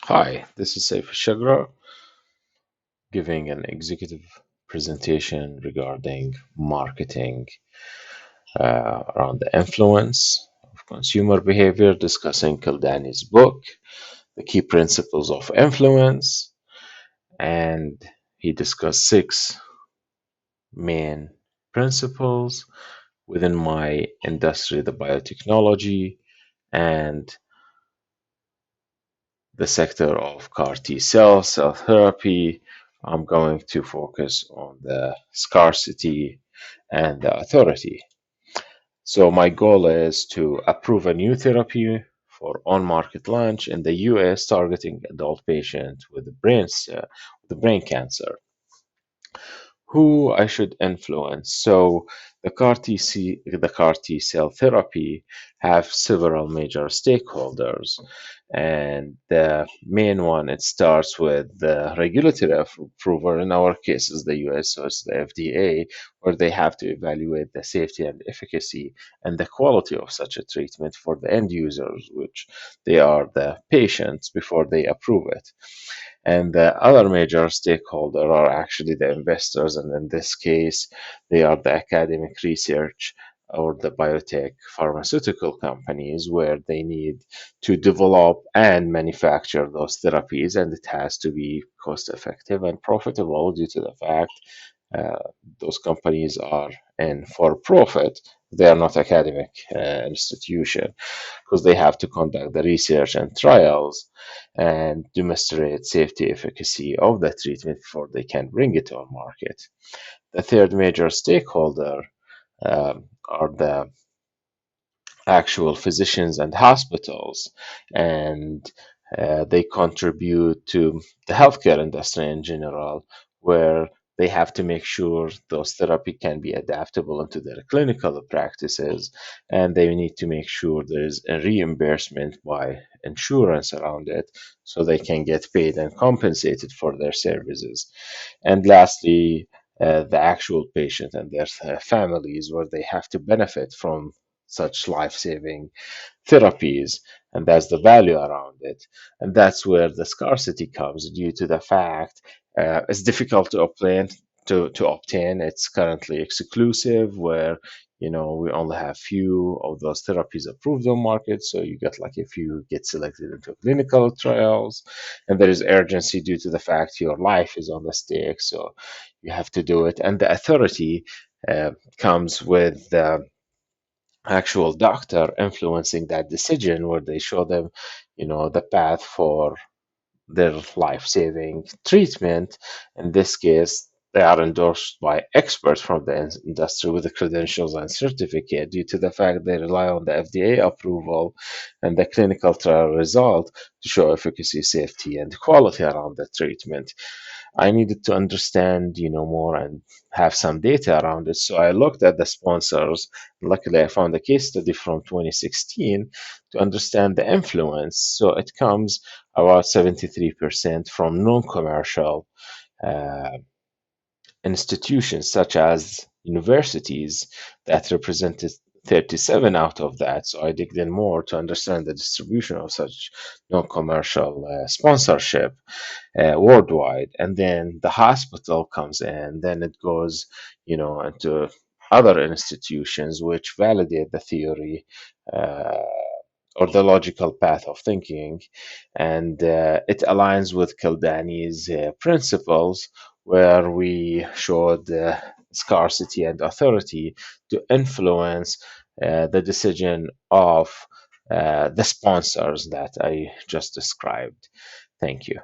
Hi, this is Saif Alshagra giving an executive presentation regarding marketing around the influence of consumer behavior, discussing Kildani's book, The Key Principles of Influence, and he discussed six main principles within my industry, the biotechnology, and the sector of CAR T cell therapy. I'm going to focus on the scarcity and the authority. So, my goal is to approve a new therapy for on market launch in the US targeting adult patients with brain cancer who I should influence. So the CAR T cell therapy have several major stakeholders, and the main one it starts with the regulatory approval. In our case, is the U.S., so it's the FDA, where they have to evaluate the safety and efficacy and the quality of such a treatment for the end users, which they are the patients, before they approve it. And the other major stakeholder are actually the investors, and in this case, they are the academic research or the biotech pharmaceutical companies where they need to develop and manufacture those therapies, and it has to be cost effective and profitable due to the fact uh, those companies are in for profit. They are not academic institution because they have to conduct the research and trials and demonstrate safety efficacy of the treatment before they can bring it to market. The third major stakeholder are the actual physicians and hospitals, and they contribute to the healthcare industry in general, where they have to make sure those therapy can be adaptable into their clinical practices, and they need to make sure there is a reimbursement by insurance around it so they can get paid and compensated for their services. And lastly, the actual patient and their families, where they have to benefit from such life-saving therapies, and that's the value around it. And that's where the scarcity comes due to the fact it's difficult to obtain. It's currently exclusive, where we only have few of those therapies approved on market. So you get like if you get selected into clinical trials, and there is urgency due to the fact your life is on the stake. So you have to do it, and the authority comes with the actual doctor influencing that decision, where they show them the path for their life-saving treatment. In this case, they are endorsed by experts from the industry with the credentials and certificate due to the fact they rely on the FDA approval and the clinical trial result to show efficacy, safety, and quality around the treatment. I needed to understand, more and have some data around it. So I looked at the sponsors. Luckily, I found a case study from 2016 to understand the influence. So it comes about 73% from non-commercial uh, institutions such as universities that represented 37 out of that. So I digged in more to understand the distribution of such non-commercial sponsorship worldwide. And then the hospital comes in, then it goes, into other institutions which validate the theory uh, or the logical path of thinking. And it aligns with Kildani's principles, where we showed scarcity and authority to influence the decision of the sponsors that I just described. Thank you.